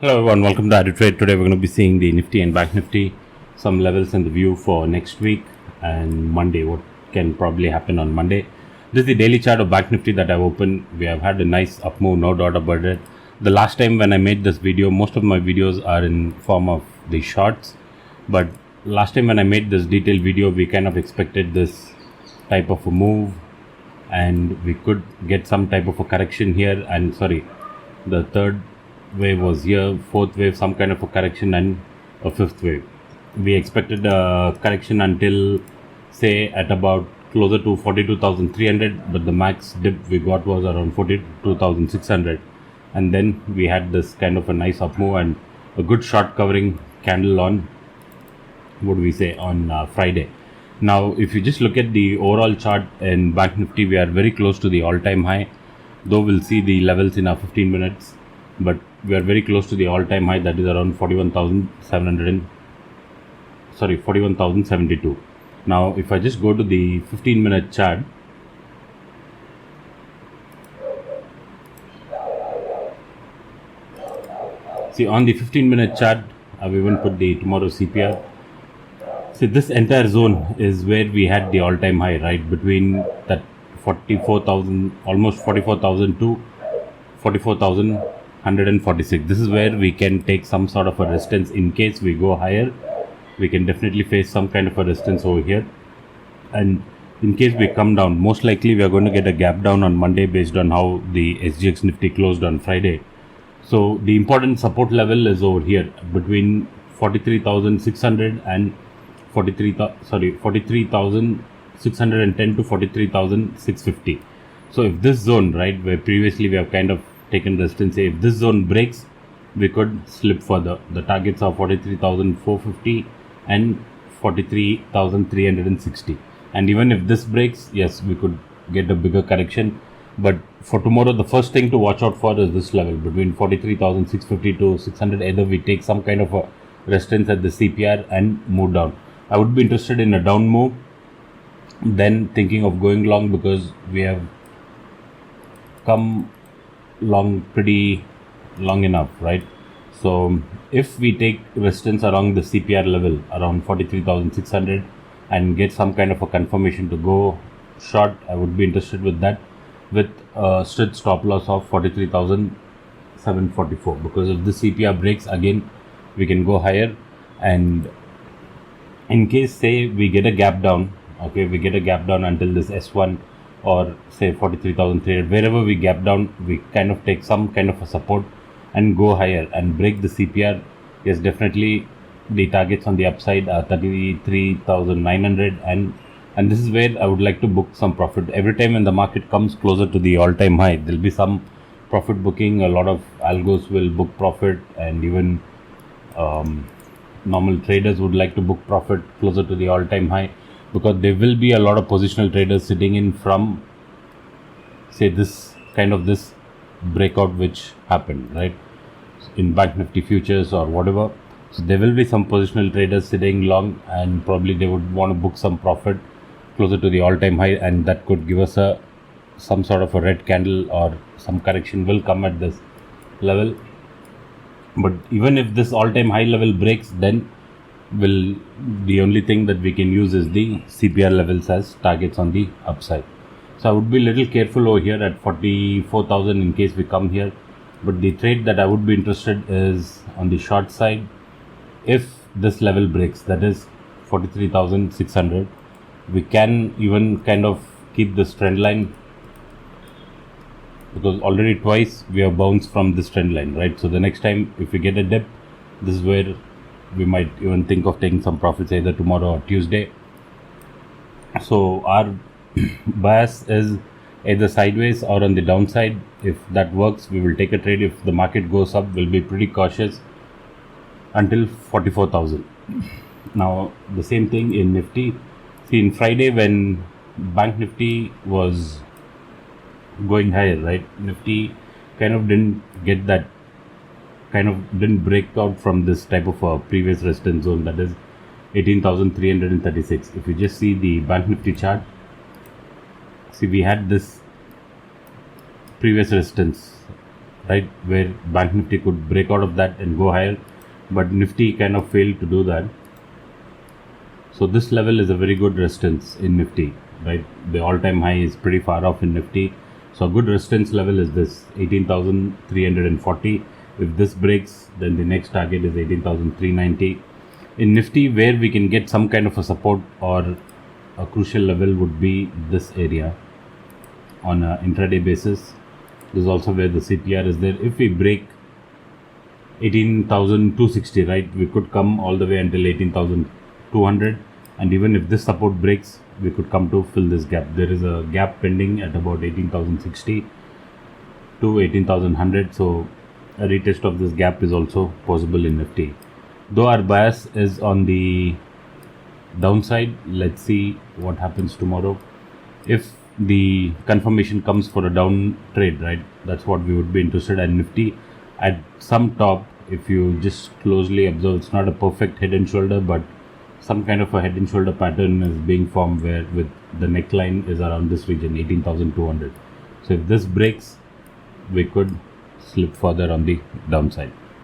Hello everyone, welcome to Trade. Today we're going to be seeing the Nifty and Banknifty, some levels in the view for next week and Monday, what can probably happen on Monday. This is the daily chart of Banknifty that I've opened. We have had a nice up move, no doubt about it. The last time when I made this video, most of my videos are in form of the shorts, but last time when I made this detailed video, we kind of expected this type of a move and we could get some type of a correction here, and the third wave was here, fourth wave some kind of a correction, and a fifth wave. We expected a correction until say at about closer to 42,300, but the max dip we got was around 42,600, and then we had this kind of a nice up move and a good short covering candle on on Friday. Now if you just look at the overall chart in Bank Nifty, we are very close to the all-time high, though we'll see the levels in our 15 minutes, but we are very close to the all-time high, that is around 41,072. Now if I just go to the 15-minute chart, see on the 15-minute chart, I've even put the tomorrow CPR. See, this entire zone is where we had the all-time high, right, between that 44,000, almost 44,000 to 44,146. This is where we can take some sort of a resistance. In case we go higher, we can definitely face some kind of a resistance over here, and in case we come down, most likely we are going to get a gap down on Monday based on how the SGX Nifty closed on Friday. So the important support level is over here between 43,600 and 43,610 to 43,650. So if this zone, right, where previously we have kind of taken resistance, if this zone breaks, we could slip further. The targets are 43,450 and 43,360, and even if this breaks, yes, we could get a bigger correction. But for tomorrow, the first thing to watch out for is this level between 43,650 to 600. Either we take some kind of a resistance at the CPR and move down. I would be interested in a down move, then thinking of going long, because we have come long pretty long enough, right? So if we take resistance along the CPR level around 43,600 and get some kind of a confirmation to go short, I would be interested with that, with a strict stop loss of 43,744, because if the CPR breaks again, we can go higher. And in case say we get a gap down, okay, we get a gap down until this S1 or say 43,300, wherever we gap down, we kind of take some kind of a support and go higher and break the CPR. Yes, definitely the targets on the upside are 33,900, and this is where I would like to book some profit. Every time when the market comes closer to the all-time high, there will be some profit booking. A lot of algos will book profit, and even normal traders would like to book profit closer to the all-time high, because there will be a lot of positional traders sitting in from say this breakout which happened, right, in Bank Nifty futures or whatever. So there will be some positional traders sitting long, and probably they would want to book some profit closer to the all-time high, and that could give us some sort of a red candle, or some correction will come at this level. But even if this all-time high level breaks, then the only thing that we can use is the CPR levels as targets on the upside. So I would be a little careful over here at 44,000 in case we come here. But the trade that I would be interested is on the short side. If this level breaks, that is 43,600, we can even kind of keep this trend line, because already twice we have bounced from this trend line, right? So the next time if we get a dip, this is where we might even think of taking some profits either tomorrow or Tuesday. So our bias is either sideways or on the downside. If that works, we will take a trade. If the market goes up, we'll be pretty cautious until 44,000. Now the same thing in Nifty. See, in Friday when Bank Nifty was going higher, right, Nifty kind of didn't break out from this type of a previous resistance zone, that is 18,336. If you just see the Bank Nifty chart, see we had this previous resistance right, where Bank Nifty could break out of that and go higher, but Nifty kind of failed to do that. So this level is a very good resistance in Nifty, right? The all-time high is pretty far off in Nifty. So a good resistance level is this 18,340. If this breaks, then the next target is 18,390. In Nifty, where we can get some kind of a support or a crucial level would be this area on an intraday basis. This is also where the CPR is there. If we break 18,260, right, we could come all the way until 18,200, and even if this support breaks, we could come to fill this gap. There is a gap pending at about 18,060 to 18,100, so a retest of this gap is also possible in Nifty. Though our bias is on the downside, let's see what happens tomorrow. If the confirmation comes for a down trade, right, that's what we would be interested in. Nifty at some top, if you just closely observe, it's not a perfect head and shoulder, but some kind of a head and shoulder pattern is being formed where with the neckline is around this region, 18,200. So if this breaks, we could slip further on the downside.